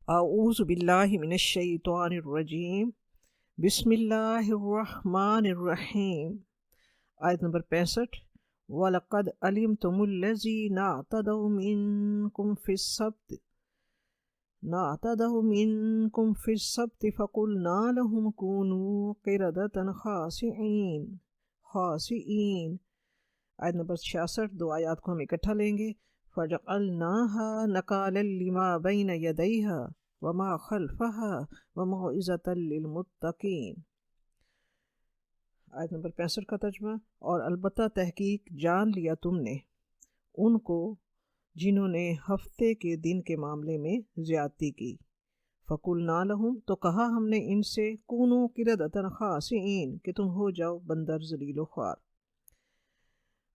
اعوذ باللہ من الشیطان الرجیم، بسم اللہ الرحمن الرحیم۔ آیت نمبر 65۔ وَلَقَدْ عَلِمْتُمُ الَّذِينَ اعْتَدَوْا مِنْكُمْ فِي السَّبْتِ فَقُلْنَا لَهُمْ كُونُوا قِرَدَةً خَاسِئِينَ۔ آیت نمبر 66۔ دو آیات کو ہم اکٹھا لیں گے۔ فَجَعَلْنَاهَا نَكَالًا لِمَا بَيْنَ يَدَيْهَا وَمَا خَلْفَهَا وَمَوْعِظَةً لِلْمُتَّقِينَ۔ آیت نمبر 65 کا ترجمہ۔ اور البتہ تحقیق جان لیا تم نے ان کو جنہوں نے ہفتے کے دن کے معاملے میں زیادتی کی۔ فَقُلْنَا لَهُمْ، تو کہا ہم نے ان سے، كُونُوا قِرَدَةً خَاسِئِينَ، کہ تم ہو جاؤ بندر ذلیل و خوار۔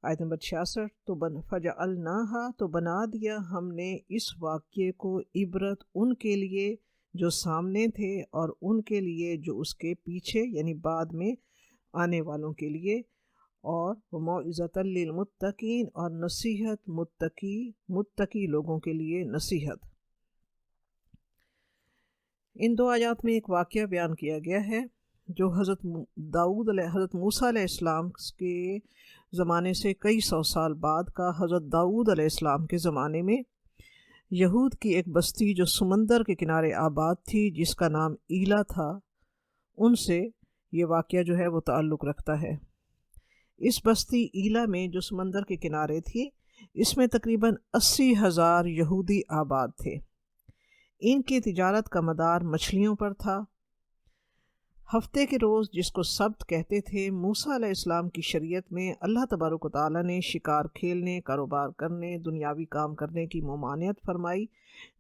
آیت نمبر 66۔ تو فَجَعَلْنَاهَا، تو بنا دیا ہم نے اس واقعے کو عبرت ان کے لیے جو سامنے تھے اور ان کے لیے جو اس کے پیچھے یعنی بعد میں آنے والوں کے لیے، اور موعظۃ للمتقین، اور نصیحت متقی لوگوں کے لیے نصیحت۔ ان دو آیات میں ایک واقعہ بیان کیا گیا ہے جو حضرت موسیٰ علیہ السلام کے زمانے سے کئی سو سال بعد کا۔ حضرت داؤد علیہ السلام کے زمانے میں یہود کی ایک بستی جو سمندر کے کنارے آباد تھی، جس کا نام ایلا تھا، ان سے یہ واقعہ جو ہے وہ تعلق رکھتا ہے۔ اس بستی ایلا میں جو سمندر کے کنارے تھی، اس میں تقریباً 80,000 یہودی آباد تھے۔ ان کی تجارت کا مدار مچھلیوں پر تھا۔ ہفتے کے روز، جس کو سبت کہتے تھے، موسیٰ علیہ السلام کی شریعت میں اللہ تبارک و تعالیٰ نے شکار کھیلنے، کاروبار کرنے، دنیاوی کام کرنے کی ممانعت فرمائی،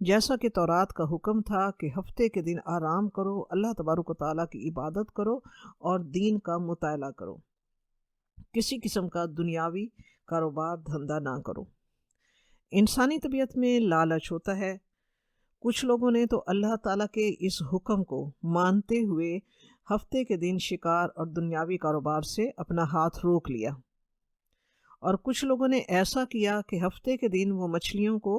جیسا کہ تورات کا حکم تھا کہ ہفتے کے دن آرام کرو، اللہ تبارک و تعالیٰ کی عبادت کرو اور دین کا مطالعہ کرو، کسی قسم کا دنیاوی کاروبار دھندا نہ کرو۔ انسانی طبیعت میں لالچ ہوتا ہے۔ کچھ لوگوں نے تو اللہ تعالیٰ کے اس حکم کو مانتے ہوئے ہفتے کے دن شکار اور دنیاوی کاروبار سے اپنا ہاتھ روک لیا، اور کچھ لوگوں نے ایسا کیا کہ ہفتے کے دن وہ مچھلیوں کو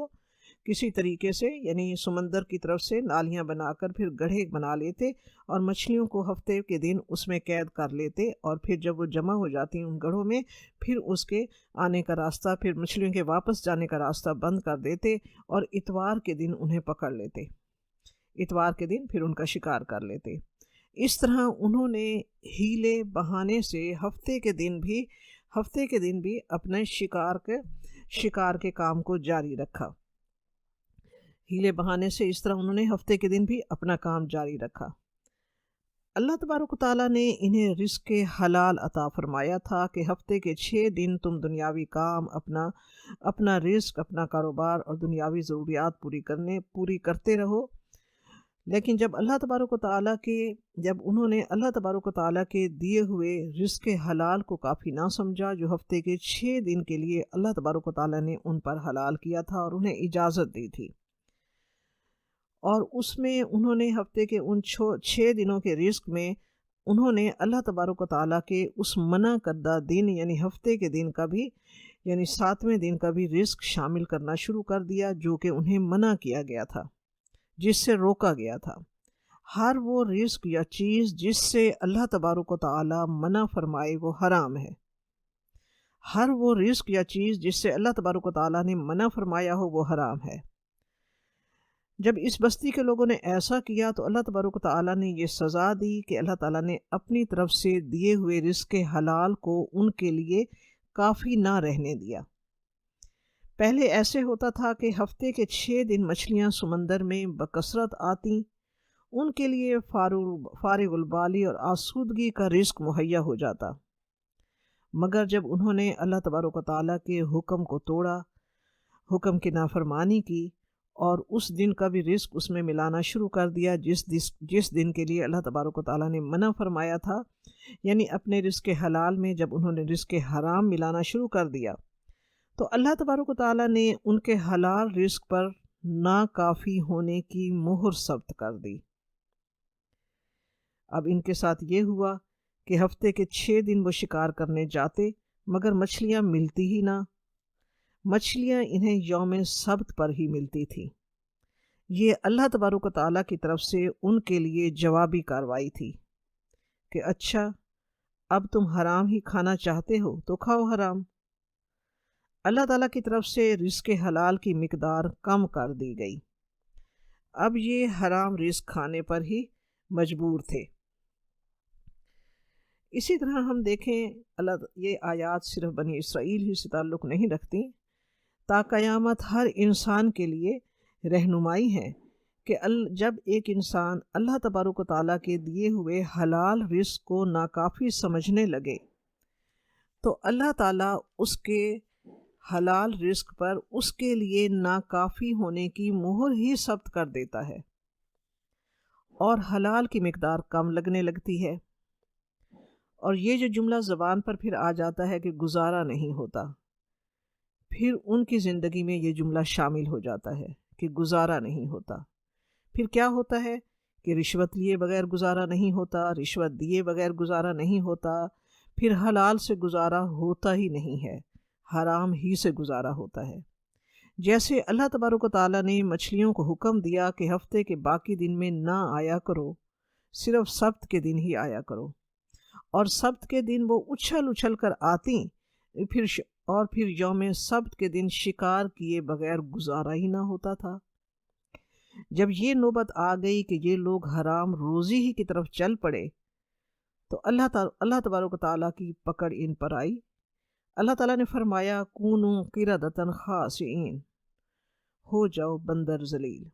کسی طریقے سے یعنی سمندر کی طرف سے نالیاں بنا کر پھر گڑھے بنا لیتے اور مچھلیوں کو ہفتے کے دن اس میں قید کر لیتے، اور پھر جب وہ جمع ہو جاتی ان گڑھوں میں، پھر اس کے آنے کا راستہ، پھر مچھلیوں کے واپس جانے کا راستہ بند کر دیتے، اور اتوار کے دن انہیں پکڑ لیتے، اتوار کے دن پھر ان کا شکار کر لیتے۔ اس طرح انہوں نے ہیلے بہانے سے ہفتے کے دن بھی اپنے شکار کے کام کو جاری رکھا۔ ہیلے بہانے سے اس طرح انہوں نے ہفتے کے دن بھی اپنا کام جاری رکھا۔ اللہ تبارک و تعالیٰ نے انہیں رزق حلال عطا فرمایا تھا کہ ہفتے کے 6 دن تم دنیاوی کام، اپنا رزق، اپنا کاروبار اور دنیاوی ضروریات پوری کرتے رہو۔ لیکن جب انہوں نے اللہ تبارک و تعالیٰ کے دیے ہوئے رزق حلال کو کافی نہ سمجھا، جو ہفتے کے 6 دن کے لیے اللہ تبارک و تعالیٰ نے ان پر حلال کیا تھا اور انہیں اجازت دی تھی، اور اس میں انہوں نے ہفتے کے ان 6 دنوں کے رزق میں انہوں نے اللہ تبارک و تعالیٰ کے اس منع کردہ دن یعنی ہفتے کے دن کا بھی یعنی 7ویں دن کا بھی رزق شامل کرنا شروع کر دیا، جو کہ انہیں منع کیا گیا تھا، جس سے روکا گیا تھا۔ ہر وہ رزق یا چیز جس سے اللہ تبارک و تعالیٰ منع فرمائے وہ حرام ہے۔ ہر وہ رزق یا چیز جس سے اللہ تبارک و تعالیٰ نے منع فرمایا ہو وہ حرام ہے۔ جب اس بستی کے لوگوں نے ایسا کیا تو اللہ تبارک و تعالیٰ نے یہ سزا دی کہ اللہ تعالیٰ نے اپنی طرف سے دیے ہوئے رزق حلال کو ان کے لیے کافی نہ رہنے دیا۔ پہلے ایسے ہوتا تھا کہ ہفتے کے 6 دن مچھلیاں سمندر میں بکثرت آتیں، ان کے لیے فارغ البالی اور آسودگی کا رزق مہیا ہو جاتا، مگر جب انہوں نے اللہ تبارک و تعالیٰ کے حکم کو توڑا، حکم کی نافرمانی کی، اور اس دن کا بھی رزق اس میں ملانا شروع کر دیا جس دن کے لیے اللہ تبارک و تعالیٰ نے منع فرمایا تھا، یعنی اپنے رزق حلال میں جب انہوں نے رزق حرام ملانا شروع کر دیا، تو اللہ تبارک و تعالیٰ نے ان کے حلال رزق پر ناکافی ہونے کی مہر ثبت کر دی۔ اب ان کے ساتھ یہ ہوا کہ ہفتے کے 6 دن وہ شکار کرنے جاتے، مگر مچھلیاں ملتی ہی نہ۔ مچھلیاں انہیں یوم سبت پر ہی ملتی تھی۔ یہ اللہ تبارک و تعالیٰ کی طرف سے ان کے لیے جوابی کارروائی تھی کہ اچھا اب تم حرام ہی کھانا چاہتے ہو تو کھاؤ حرام۔ اللہ تعالیٰ کی طرف سے رزق حلال کی مقدار کم کر دی گئی، اب یہ حرام رزق کھانے پر ہی مجبور تھے۔ اسی طرح ہم دیکھیں یہ آیات صرف بنی اسرائیل ہی سے تعلق نہیں رکھتی، تا قیامت ہر انسان کے لیے رہنمائی ہے کہ جب ایک انسان اللہ تبارک و تعالیٰ کے دیے ہوئے حلال رزق کو ناکافی سمجھنے لگے تو اللہ تعالیٰ اس کے حلال رزق پر اس کے لیے ناکافی ہونے کی مہر ہی ثبت کر دیتا ہے اور حلال کی مقدار کم لگنے لگتی ہے، اور یہ جو جملہ زبان پر پھر آ جاتا ہے کہ گزارا نہیں ہوتا، پھر ان کی زندگی میں یہ جملہ شامل ہو جاتا ہے کہ گزارا نہیں ہوتا۔ پھر کیا ہوتا ہے کہ رشوت لیے بغیر گزارا نہیں ہوتا، رشوت دیے بغیر گزارا نہیں ہوتا، پھر حلال سے گزارا ہوتا ہی نہیں ہے، حرام ہی سے گزارا ہوتا ہے۔ جیسے اللہ تبارک و تعالیٰ نے مچھلیوں کو حکم دیا کہ ہفتے کے باقی دن میں نہ آیا کرو، صرف سبت کے دن ہی آیا کرو، اور سبت کے دن وہ اچھل اچھل کر آتی، پھر یوم سبت کے دن شکار کیے بغیر گزارا ہی نہ ہوتا تھا۔ جب یہ نوبت آ گئی کہ یہ لوگ حرام روزی ہی کی طرف چل پڑے تو اللہ تبارک و تعالیٰ کی پکڑ ان پر آئی۔ اللہ تعالیٰ نے فرمایا کونوا قردۃ خاسئین، ہو جاؤ بندر ذلیل،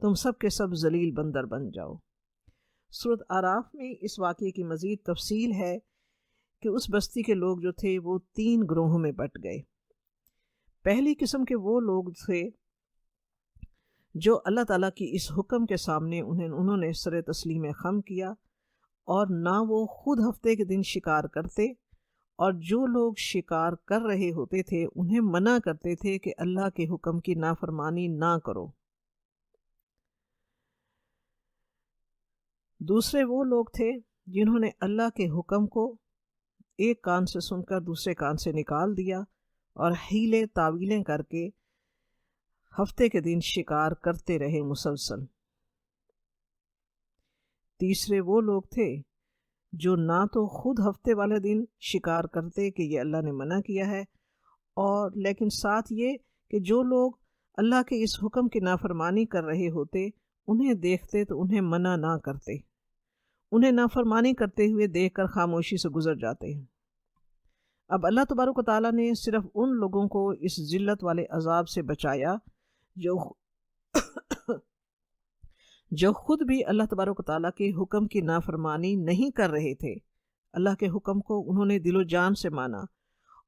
تم سب کے سب ذلیل بندر بن جاؤ۔ سورۃ اعراف میں اس واقعے کی مزید تفصیل ہے کہ اس بستی کے لوگ جو تھے وہ 3 گروہوں میں بٹ گئے۔ پہلی قسم کے وہ لوگ تھے جو اللہ تعالیٰ کی اس حکم کے سامنے انہوں نے سر تسلیم خم کیا، اور نہ وہ خود ہفتے کے دن شکار کرتے، اور جو لوگ شکار کر رہے ہوتے تھے انہیں منع کرتے تھے کہ اللہ کے حکم کی نافرمانی نہ کرو۔ دوسرے وہ لوگ تھے جنہوں نے اللہ کے حکم کو ایک کان سے سن کر دوسرے کان سے نکال دیا اور حیلے تعویلیں کر کے ہفتے کے دن شکار کرتے رہے مسلسل۔ تیسرے وہ لوگ تھے جو نہ تو خود ہفتے والے دن شکار کرتے کہ یہ اللہ نے منع کیا ہے، اور لیکن ساتھ یہ کہ جو لوگ اللہ کے اس حکم کی نافرمانی کر رہے ہوتے انہیں دیکھتے تو انہیں منع نہ کرتے، انہیں نافرمانی کرتے ہوئے دیکھ کر خاموشی سے گزر جاتے ہیں۔ اب اللہ تبارک و تعالیٰ نے صرف ان لوگوں کو اس ذلت والے عذاب سے بچایا جو خود بھی اللہ تبارک و تعالیٰ کے حکم کی نافرمانی نہیں کر رہے تھے، اللہ کے حکم کو انہوں نے دل و جان سے مانا،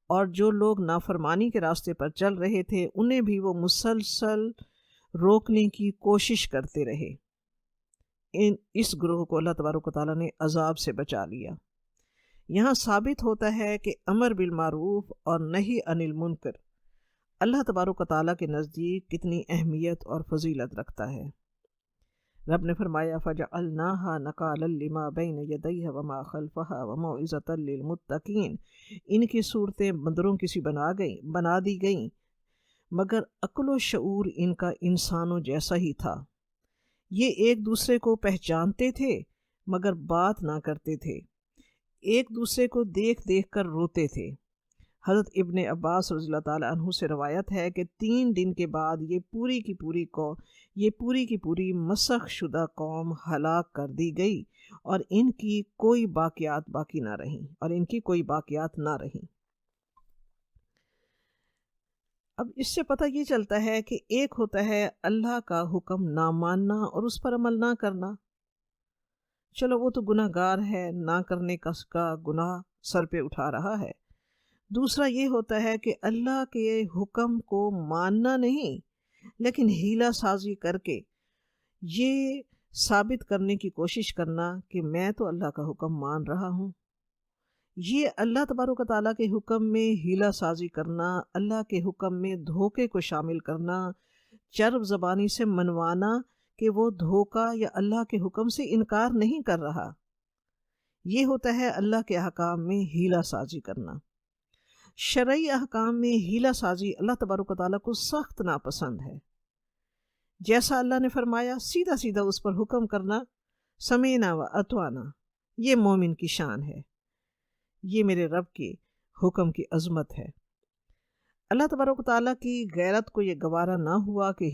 اور جو لوگ نافرمانی کے راستے پر چل رہے تھے انہیں بھی وہ مسلسل روکنے کی کوشش کرتے رہے۔ اس گروہ کو اللہ تبارک و تعالیٰ نے عذاب سے بچا لیا۔ یہاں ثابت ہوتا ہے کہ امر بالمعروف اور نہی عن المنکر اللہ تبارک و تعالیٰ کے نزدیک کتنی اہمیت اور فضیلت رکھتا ہے۔ رب نے فرمایا فَجَعَلْنَاهَا نَكَالًا لِمَا بَيْنَ يَدَيْهَا وَمَا خَلْفَهَا وَمَوْعِظَةً لِّلْمُتَّقِينَ۔ ان کی صورتیں بندروں کی سی بنا دی گئیں، مگر عقل و شعور ان کا انسانوں جیسا ہی تھا۔ یہ ایک دوسرے کو پہچانتے تھے مگر بات نہ کرتے تھے، ایک دوسرے کو دیکھ دیکھ کر روتے تھے۔ حضرت ابن عباس رضی اللہ تعالیٰ عنہ سے روایت ہے کہ 3 دن کے بعد یہ پوری کی پوری مسخ شدہ قوم ہلاک کر دی گئی، اور ان کی کوئی باقیات نہ رہیں۔ اب اس سے پتہ یہ چلتا ہے کہ ایک ہوتا ہے اللہ کا حکم نہ ماننا اور اس پر عمل نہ کرنا، چلو وہ تو گناہ گار ہے، نہ کرنے کا گناہ سر پہ اٹھا رہا ہے۔ دوسرا یہ ہوتا ہے کہ اللہ کے حکم کو ماننا نہیں لیکن ہیلا سازی کر کے یہ ثابت کرنے کی کوشش کرنا کہ میں تو اللہ کا حکم مان رہا ہوں۔ یہ اللہ تبارک و تعالیٰ کے حکم میں ہیلا سازی کرنا، اللہ کے حکم میں دھوکے کو شامل کرنا، چرب زبانی سے منوانا کہ وہ دھوکہ یا اللہ کے حکم سے انکار نہیں کر رہا، یہ ہوتا ہے اللہ کے احکام میں ہیلا سازی کرنا۔ شرعی احکام میں ہیلا سازی اللہ تبارک و تعالیٰ کو سخت ناپسند ہے۔ جیسا اللہ نے فرمایا سیدھا سیدھا اس پر حکم کرنا، سمینا و اطوانا، یہ مومن کی شان ہے، یہ میرے رب کے حکم کی عظمت ہے۔ اللہ تبارک و تعالیٰ کی غیرت کو یہ گوارا نہ ہوا کہ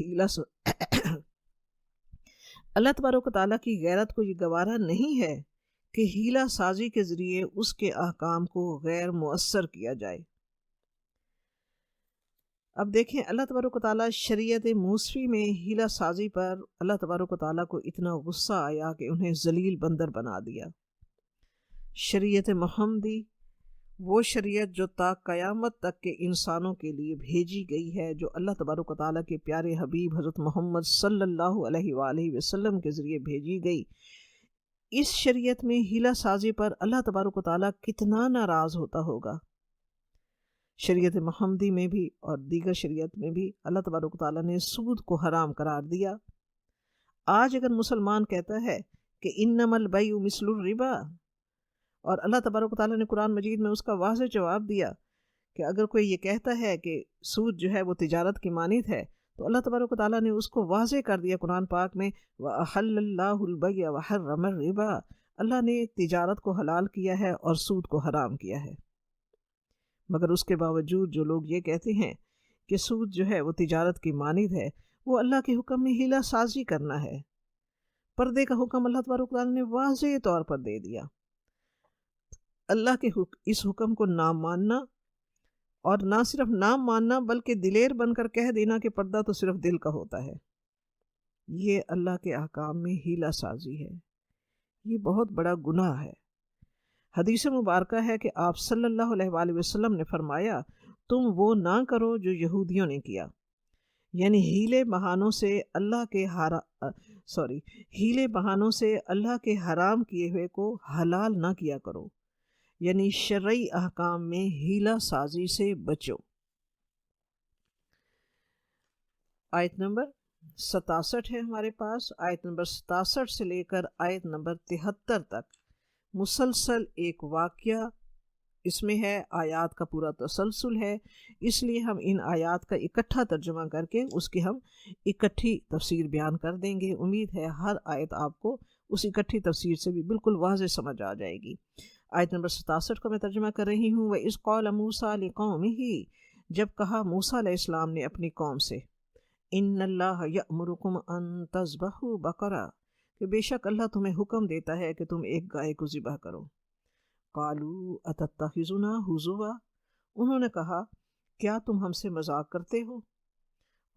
اللہ تبارک و تعالیٰ کی غیرت کو یہ گوارا نہیں ہے کہ ہیلہ سازی کے ذریعے اس کے احکام کو غیر مؤثر کیا جائے۔ اب دیکھیں اللہ تبارک و تعالیٰ شریعت موسوی میں ہیلہ سازی پر اللہ تبارک و تعالیٰ کو اتنا غصہ آیا کہ انہیں ذلیل بندر بنا دیا۔ شریعت محمدی وہ شریعت جو تا قیامت تک کے انسانوں کے لیے بھیجی گئی ہے، جو اللہ تبارک و تعالیٰ کے پیارے حبیب حضرت محمد صلی اللہ علیہ وآلہ وسلم کے ذریعے بھیجی گئی، اس شریعت میں ہیلہ سازی پر اللہ تبارک و تعالیٰ کتنا ناراض ہوتا ہوگا۔ شریعت محمدی میں بھی اور دیگر شریعت میں بھی اللہ تبارک و تعالیٰ نے سود کو حرام قرار دیا۔ آج اگر مسلمان کہتا ہے کہ انما البیع مثل الربا، اور اللہ تبارک و تعالیٰ نے قرآن مجید میں اس کا واضح جواب دیا کہ اگر کوئی یہ کہتا ہے کہ سود جو ہے وہ تجارت کی مانند ہے، تو اللہ تبارک و تعالیٰ نے اس کو واضح کر دیا قرآن پاک میں، وَأَحَلَّ اللَّهُ الْبَيْعَ وَحَرَّمَ الرِّبَا، اللہ نے تجارت کو حلال کیا ہے اور سود کو حرام کیا ہے۔ مگر اس کے باوجود جو لوگ یہ کہتے ہیں کہ سود جو ہے وہ تجارت کی مانند ہے، وہ اللہ کے حکم میں ہیلہ سازی کرنا ہے۔ پردے کا حکم اللہ تبارک و تعالیٰ نے واضح طور پر دے دیا۔ اللہ کے اس حکم کو نہ ماننا، اور نہ صرف نہ ماننا بلکہ دلیر بن کر کہہ دینا کہ پردہ تو صرف دل کا ہوتا ہے، یہ اللہ کے احکام میں ہیلہ سازی ہے، یہ بہت بڑا گناہ ہے۔ حدیث مبارکہ ہے کہ آپ صلی اللہ علیہ وآلہ وسلم نے فرمایا، تم وہ نہ کرو جو یہودیوں نے کیا، یعنی ہیلے بہانوں سے اللہ کے حرام کیے ہوئے کو حلال نہ کیا کرو، یعنی شرعی احکام میں ہیلہ سازی سے بچو۔ آیت نمبر 67 ہے ہمارے پاس، آیت نمبر 67 سے لے کر آیت نمبر 73 تک مسلسل ایک واقعہ اس میں ہے، آیات کا پورا تسلسل ہے، اس لیے ہم ان آیات کا اکٹھا ترجمہ کر کے اس کی ہم اکٹھی تفسیر بیان کر دیں گے۔ امید ہے ہر آیت آپ کو اس اکٹھی تفسیر سے بھی بالکل واضح سمجھ آ جائے گی۔ آیت نمبر 67 کو میں ترجمہ کر رہی ہوں۔ وَإِذْ قَالَ مُوسَىٰ لِقَوْمِهِ، جب کہا موسیٰ علیہ السلام نے اپنی قوم سے، إِنَّ اللَّهَ يَأْمُرُكُمْ أَن تَذْبَحُوا بَقَرَةً، کہ بے شک اللہ تمہیں حکم دیتا ہے کہ تم ایک گائے کو ذبح کرو۔ قَالُوا أَتَتَّخِذُنَا هُزُوًا، انہوں نے کہا کیا تم ہم سے مذاق کرتے ہو؟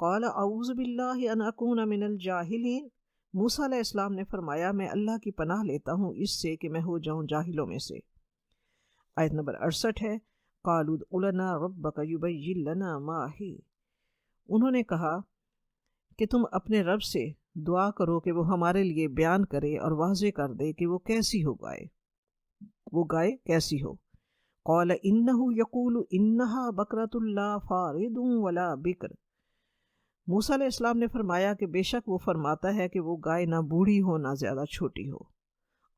قَالَ أَعُوذُ بِاللَّهِ أَنْ أَكُونَ مِنَ الْجَاهِلِينَ، موسیٰ علیہ السلام نے فرمایا میں اللہ کی پناہ لیتا ہوں اس سے کہ میں ہو جاؤں جاہلوں میں سے۔ آیت نمبر 68 ہے، قَالُوا ادْعُ لَنَا رَبَّكَ يُبَيِّن لَنَا مَا هِیَ، انہوں نے کہا کہ تم اپنے رب سے دعا کرو کہ وہ ہمارے لیے بیان کرے اور واضح کر دے کہ وہ کیسی ہو گائے، وہ گائے کیسی ہو۔ قَالَ إِنَّهُ يَقُولُ إِنَّهَا بَقْرَةٌ لَا فَارِضٌ وَلَا بِكْرٌ، موسیٰ علیہ السلام نے فرمایا کہ بے شک وہ فرماتا ہے کہ وہ گائے نہ بوڑھی ہو نہ زیادہ چھوٹی ہو۔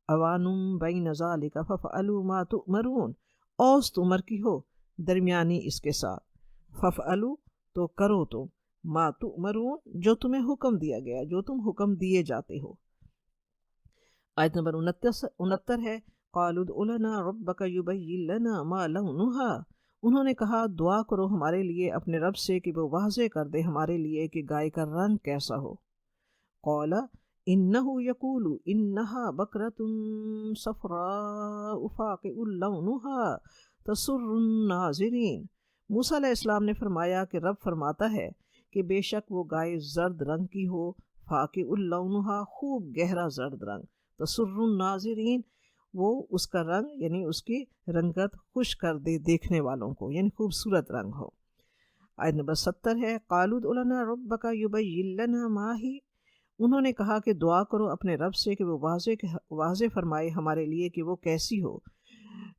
اوانم بین ذالک ففعلوا ما تؤمرون، اوسط عمر کی ہو درمیانی اس کے ساتھ، ففعلوا تو کرو تم، ما تؤمرون جو تمہیں حکم دیا گیا، جو تم حکم دیے جاتے ہو۔ آیت نمبر 69 ہے، قالوا ادْعُ لَنَا رَبَّكَ يُبَيِّن لَنَا مَا لَوْنُهَا، انہوں نے کہا دعا کرو ہمارے لیے اپنے رب سے کہ وہ واضح کر دے ہمارے لیے کہ گائے کا رنگ کیسا ہو۔ قال إِنَّهُ يَقُولُ إِنَّهَا بَقْرَةٌ صَفْرَاءُ فَاقِعٌ لَوْنُهَا تَسُرُّ النَّاظِرِينَ، موسیٰ علیہ السلام نے فرمایا کہ رب فرماتا ہے کہ بے شک وہ گائے زرد رنگ کی ہو، فَاقِعٌ لَوْنُهَا خوب گہرا زرد رنگ، تَسُرُّ النَّاظِرِينَ وہ اس کا رنگ یعنی اس کی رنگت خوش کر دے دیکھنے والوں کو، یعنی خوبصورت رنگ ہو۔ آیت نمبر 70 ہے، قَالُوا ادْعُ لَنَا رَبَّكَ يُبَيِّن لَنَا مَا هِیَ، انہوں نے کہا کہ دعا کرو اپنے رب سے کہ وہ واضح فرمائے ہمارے لیے کہ وہ کیسی ہو۔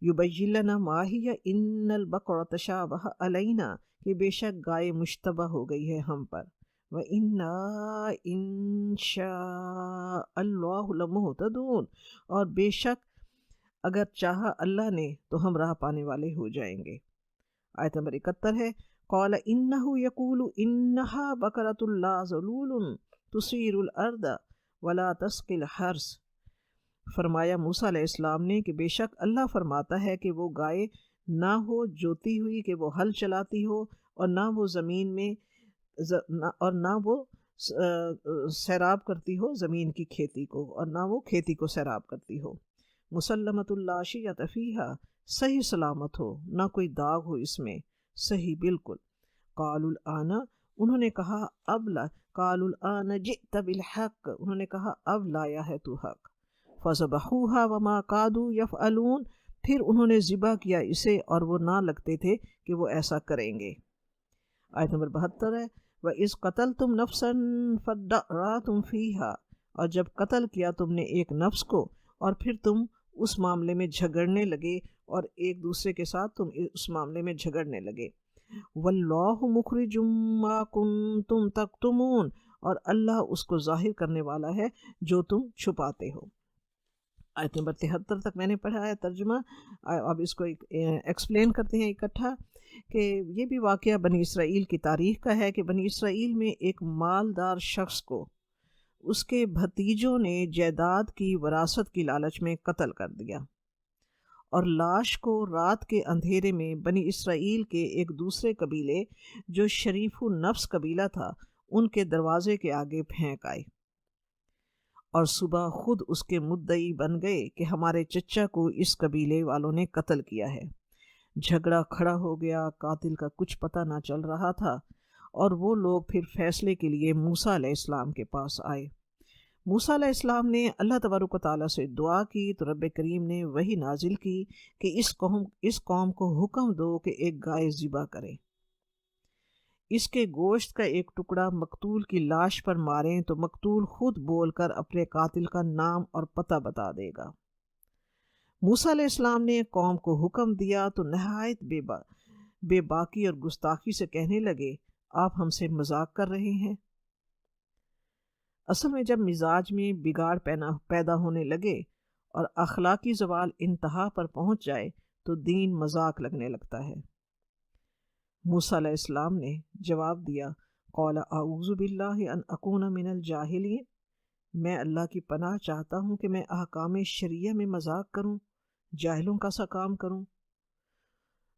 يُبَيِّن لَنَا مَا هِیَ إِنَّ الْبَقَرَ تَشَابَهَ عَلَيْنَا، کہ بے شک گائے مشتبہ ہو گئی ہے ہم پر، وَإِنَّا إِن شَاءَ اللَّهُ لَمُهْتَدُونَ، اور بے شک اگر چاہا اللہ نے تو ہم راہ پانے والے ہو جائیں گے۔ آیت نمبر 71 ہے، قَالَ إِنَّهُ يَقُولُ إِنَّهَا بَقَرَةٌ لَا ذَلُولٌ تثیر الارض ولا تسقی الحرث۔ فرمایا موسیٰ علیہ السلام نے کہ بے شک اللہ فرماتا ہے کہ وہ گائے نہ ہو جوتی ہوئی کہ وہ ہل چلاتی ہو، اور نہ وہ زمین میں اور نہ وہ سیراب کرتی ہو زمین کی کھیتی کو، اور نہ وہ کھیتی کو سیراب کرتی ہو۔ مسلمۃ لا شیۃ فیہا، صحیح سلامت ہو، نہ کوئی داغ ہو اس میں، صحیح بالکل۔ قالوا الآن، انہوں نے کہا اب قالوا الآن جئت بالحق، انہوں نے کہا اب لایا ہے تو حق۔ فذبحوها وما كادوا يفعلون، پھر انہوں نے ذبح کیا اسے اور وہ نہ لگتے تھے کہ وہ ایسا کریں گے۔ آیت نمبر 72 ہے، وَإِذْ قَتَلْتُمْ نَفْسًا فَادَّارَأْتُمْ فِيهَا، اور جب قتل کیا تم نے ایک نفس کو اور پھر تم اس معاملے میں جھگڑنے لگے، اور ایک دوسرے کے ساتھ تم اس معاملے میں جھگڑنے لگے۔ وَاللَّهُ مُخْرِجٌ مَا كُنتُمْ تَكْتُمُونَ، اور اللہ اس کو ظاہر کرنے والا ہے جو تم چھپاتے ہو۔ آیت نمبر 73 تک میں نے پڑھا ہے ترجمہ، اب اس کو ایکسپلین کرتے ہیں اکٹھا، کہ یہ بھی واقعہ بنی اسرائیل کی تاریخ کا ہے کہ بنی اسرائیل میں ایک مالدار شخص کو اس کے بھتیجوں نے جائیداد کی وراثت کی لالچ میں قتل کر دیا، اور لاش کو رات کے اندھیرے میں بنی اسرائیل کے ایک دوسرے قبیلے جو شریف النفس قبیلہ تھا ان کے دروازے کے آگے پھینک آئے، اور صبح خود اس کے مدعی بن گئے کہ ہمارے چچا کو اس قبیلے والوں نے قتل کیا ہے۔ جھگڑا کھڑا ہو گیا، قاتل کا کچھ پتہ نہ چل رہا تھا، اور وہ لوگ پھر فیصلے کے لیے موسیٰ علیہ السلام کے پاس آئے۔ موسیٰ علیہ السلام نے اللہ تبارک و تعالیٰ سے دعا کی تو رب کریم نے وحی نازل کی کہ اس قوم کو حکم دو کہ ایک گائے ذبح کرے، اس کے گوشت کا ایک ٹکڑا مقتول کی لاش پر ماریں تو مقتول خود بول کر اپنے قاتل کا نام اور پتہ بتا دے گا۔ موسیٰ علیہ السلام نے قوم کو حکم دیا تو نہایت بے باکی اور گستاخی سے کہنے لگے، آپ ہم سے مذاق کر رہے ہیں۔ اصل میں جب مزاج میں بگاڑ پیدا ہونے لگے اور اخلاقی زوال انتہا پر پہنچ جائے تو دین مذاق لگنے لگتا ہے۔ موسیٰ علیہ السلام نے جواب دیا، قال اعوذ باللہ ان اکون من الجاہلین، میں اللہ کی پناہ چاہتا ہوں کہ میں احکام شریعہ میں مذاق کروں، جاہلوں کا سا کام کروں۔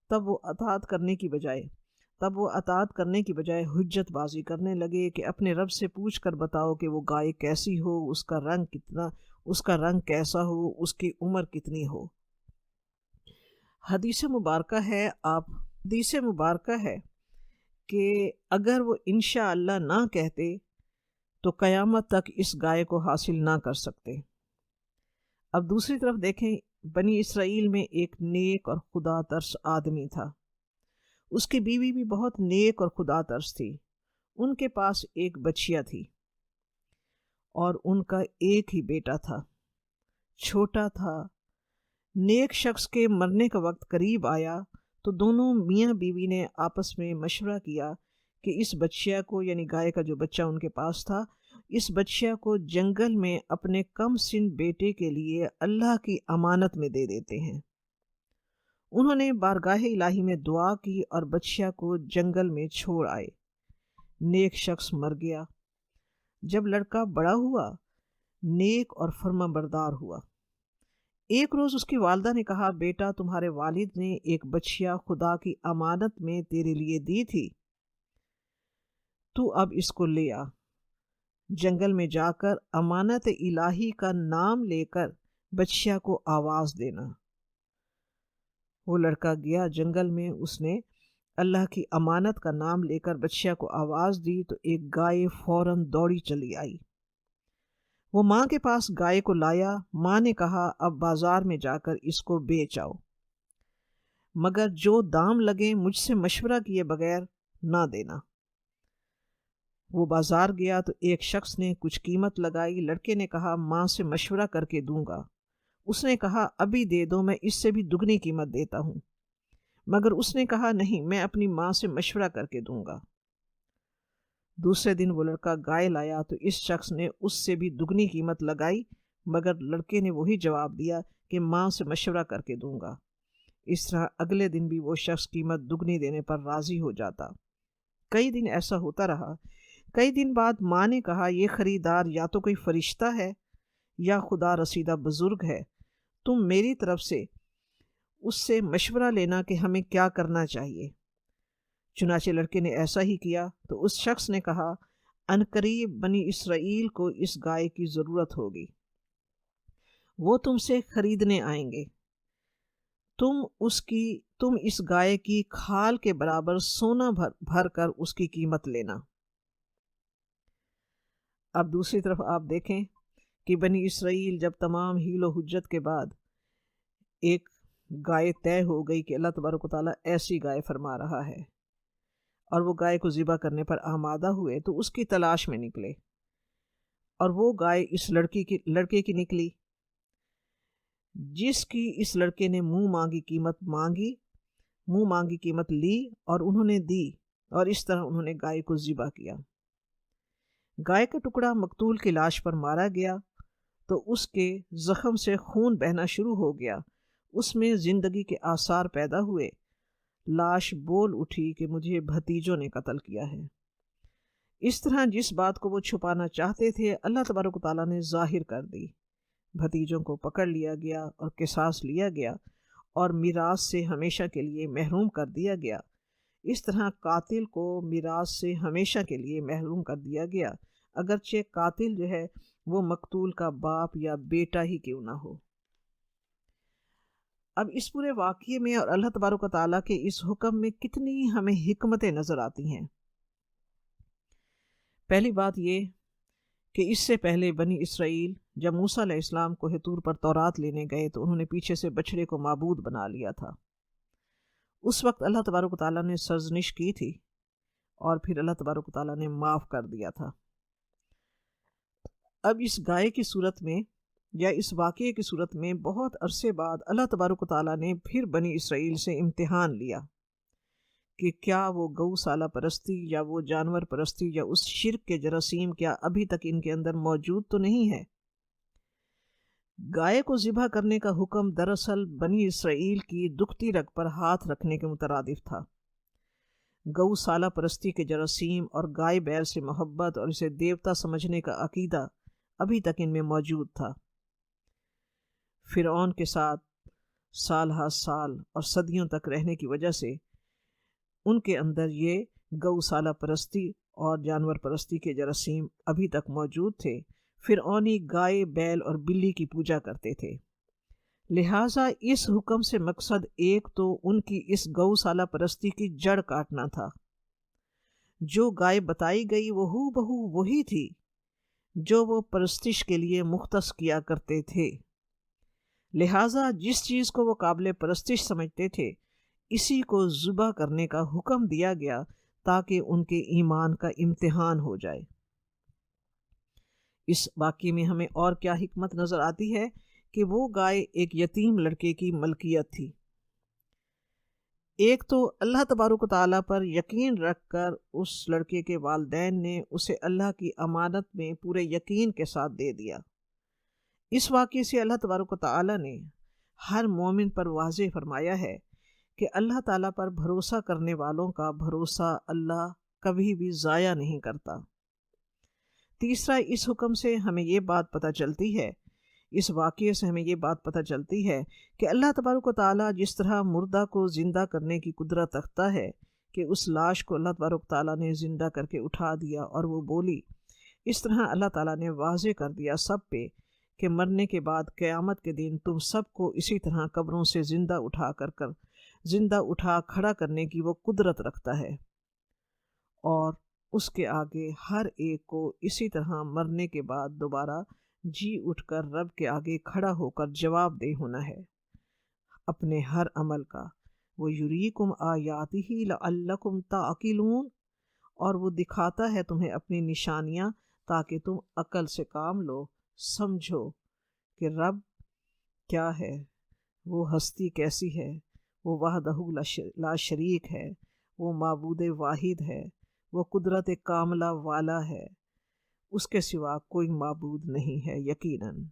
تب وہ اطاعت کرنے کی بجائے حجت بازی کرنے لگے کہ اپنے رب سے پوچھ کر بتاؤ کہ وہ گائے کیسی ہو، اس کا رنگ کیسا ہو، اس کی عمر کتنی ہو۔ حدیث مبارکہ ہے کہ اگر وہ انشاءاللہ نہ کہتے تو قیامت تک اس گائے کو حاصل نہ کر سکتے۔ اب دوسری طرف دیکھیں، بنی اسرائیل میں ایک نیک اور خدا ترس آدمی تھا، اس کی بیوی بھی بہت نیک اور خدا ترس تھی، ان کے پاس ایک بچیا تھی اور ان کا ایک ہی بیٹا تھا، چھوٹا تھا۔ نیک شخص کے مرنے کا وقت قریب آیا تو دونوں میاں بیوی نے آپس میں مشورہ کیا کہ اس بچیا کو، یعنی گائے کا جو بچہ ان کے پاس تھا، اس بچیا کو جنگل میں اپنے کم سن بیٹے کے لیے اللہ کی امانت میں دے دیتے ہیں۔ انہوں نے بارگاہ الہی میں دعا کی اور بچیا کو جنگل میں چھوڑ آئے۔ نیک شخص مر گیا۔ جب لڑکا بڑا ہوا، نیک اور فرما بردار ہوا۔ ایک روز اس کی والدہ نے کہا، بیٹا تمہارے والد نے ایک بچیا خدا کی امانت میں تیرے لیے دی تھی، تو اب اس کو لے آ، جنگل میں جا کر امانت الہی کا نام لے کر بچیا کو آواز دینا۔ وہ لڑکا گیا جنگل میں، اس نے اللہ کی امانت کا نام لے کر بچیا کو آواز دی تو ایک گائے فوراً دوڑی چلی آئی۔ وہ ماں کے پاس گائے کو لایا۔ ماں نے کہا، اب بازار میں جا کر اس کو بیچ آؤ، مگر جو دام لگے مجھ سے مشورہ کیے بغیر نہ دینا۔ وہ بازار گیا تو ایک شخص نے کچھ قیمت لگائی۔ لڑکے نے کہا، ماں سے مشورہ کر کے دوں گا۔ اس نے کہا، ابھی دے دو، میں اس سے بھی دگنی قیمت دیتا ہوں۔ مگر اس نے کہا، نہیں، میں اپنی ماں سے مشورہ کر کے دوں گا۔ دوسرے دن وہ لڑکا گائے لایا تو اس شخص نے اس سے بھی دگنی قیمت لگائی، مگر لڑکے نے وہی جواب دیا کہ ماں سے مشورہ کر کے دوں گا۔ اس طرح اگلے دن بھی وہ شخص قیمت دگنی دینے پر راضی ہو جاتا۔ کئی دن ایسا ہوتا رہا۔ کئی دن بعد ماں نے کہا، یہ خریدار یا تو کوئی فرشتہ ہے یا خدا رسیدہ بزرگ ہے، تم میری طرف سے اس سے مشورہ لینا کہ ہمیں کیا کرنا چاہیے۔ چنانچہ لڑکے نے ایسا ہی کیا۔ تو اس شخص نے کہا، عنقریب بنی اسرائیل کو اس گائے کی ضرورت ہوگی، وہ تم سے خریدنے آئیں گے، تم اس گائے کی کھال کے برابر سونا بھر کر اس کی قیمت لینا۔ اب دوسری طرف آپ دیکھیں کہ بنی اسرائیل جب تمام حیل و حجت کے بعد ایک گائے طے ہو گئی کہ اللہ تبارک و تعالیٰ ایسی گائے فرما رہا ہے، اور وہ گائے کو ذبح کرنے پر آمادہ ہوئے، تو اس کی تلاش میں نکلے، اور وہ گائے اس لڑکے کی نکلی، جس کی اس لڑکے نے منہ مانگی قیمت لی، اور انہوں نے دی، اور اس طرح انہوں نے گائے کو ذبح کیا۔ گائے کا ٹکڑا مقتول کی لاش پر مارا گیا تو اس کے زخم سے خون بہنا شروع ہو گیا، اس میں زندگی کے آثار پیدا ہوئے۔ لاش بول اٹھی کہ مجھے بھتیجوں نے قتل کیا ہے۔ اس طرح جس بات کو وہ چھپانا چاہتے تھے، اللہ تبارک و تعالیٰ نے ظاہر کر دی۔ بھتیجوں کو پکڑ لیا گیا اور قصاص لیا گیا، اور میراث سے ہمیشہ کے لیے محروم کر دیا گیا۔ اس طرح قاتل کو میراث سے ہمیشہ کے لیے محروم کر دیا گیا، اگرچہ قاتل جو ہے وہ مقتول کا باپ یا بیٹا ہی کیوں نہ ہو۔ اب اس پورے واقعے میں اور اللہ تبارک و تعالیٰ کے اس حکم میں کتنی ہمیں حکمتیں نظر آتی ہیں۔ پہلی بات یہ کہ اس سے پہلے بنی اسرائیل جب موسیٰ علیہ السلام کوہ طور پر تورات لینے گئے تو انہوں نے پیچھے سے بچڑے کو معبود بنا لیا تھا۔ اس وقت اللہ تبارک و تعالیٰ نے سرزنش کی تھی، اور پھر اللہ تبارک و تعالیٰ نے معاف کر دیا تھا۔ اب اس گائے کی صورت میں یا اس واقعے کی صورت میں بہت عرصے بعد اللہ تبارک و تعالیٰ نے پھر بنی اسرائیل سے امتحان لیا کہ کیا وہ گو سالہ پرستی یا وہ جانور پرستی یا اس شرک کے جراثیم کیا ابھی تک ان کے اندر موجود تو نہیں ہے۔ گائے کو ذبح کرنے کا حکم دراصل بنی اسرائیل کی دکھتی رگ پر ہاتھ رکھنے کے مترادف تھا۔ گو سالہ پرستی کے جراثیم اور گائے بیل سے محبت اور اسے دیوتا سمجھنے کا عقیدہ ابھی تک ان میں موجود تھا۔ فرعون کے ساتھ سال ہا سال اور صدیوں تک رہنے کی وجہ سے ان کے اندر یہ گو سالہ پرستی اور جانور پرستی کے جراثیم ابھی تک موجود تھے۔ فرعونی گائے بیل اور بلی کی پوجا کرتے تھے، لہٰذا اس حکم سے مقصد ایک تو ان کی اس گو سالہ پرستی کی جڑ کاٹنا تھا۔ جو گائے بتائی گئی وہ ہو بہو وہی تھی جو وہ پرستش کے لیے مختص کیا کرتے تھے، لہٰذا جس چیز کو وہ قابل پرستش سمجھتے تھے اسی کو ذبح کرنے کا حکم دیا گیا تاکہ ان کے ایمان کا امتحان ہو جائے۔ اس واقعے میں ہمیں اور کیا حکمت نظر آتی ہے کہ وہ گائے ایک یتیم لڑکے کی ملکیت تھی۔ ایک تو اللہ تبارک و تعالیٰ پر یقین رکھ کر اس لڑکے کے والدین نے اسے اللہ کی امانت میں پورے یقین کے ساتھ دے دیا۔ اس واقعے سے اللہ تبارک و تعالیٰ نے ہر مومن پر واضح فرمایا ہے کہ اللہ تعالیٰ پر بھروسہ کرنے والوں کا بھروسہ اللہ کبھی بھی ضائع نہیں کرتا۔ تیسرا، اس حکم سے ہمیں یہ بات پتہ چلتی ہے، اس واقعے سے ہمیں یہ بات پتہ چلتی ہے کہ اللہ تبارک و تعالیٰ جس طرح مردہ کو زندہ کرنے کی قدرت رکھتا ہے کہ اس لاش کو اللہ تبارک و تعالیٰ نے زندہ کر کے اٹھا دیا اور وہ بولی، اس طرح اللہ تعالیٰ نے واضح کر دیا سب پہ کہ مرنے کے بعد قیامت کے دن تم سب کو اسی طرح قبروں سے زندہ اٹھا کھڑا کرنے کی وہ قدرت رکھتا ہے، اور اس کے آگے ہر ایک کو اسی طرح مرنے کے بعد دوبارہ جی اٹھ کر رب کے آگے کھڑا ہو کر جواب دہ ہونا ہے اپنے ہر عمل کا۔ وہ یریکم آیاتہ لعلکم تعقلون، اور وہ دکھاتا ہے تمہیں اپنی نشانیاں تاکہ تم عقل سے کام لو، سمجھو کہ رب کیا ہے، وہ ہستی کیسی ہے، وہ وحدہ لا شریک ہے، وہ معبود واحد ہے، وہ قدرت کاملہ والا ہے، اس کے سوا کوئی معبود نہیں ہے یقیناً۔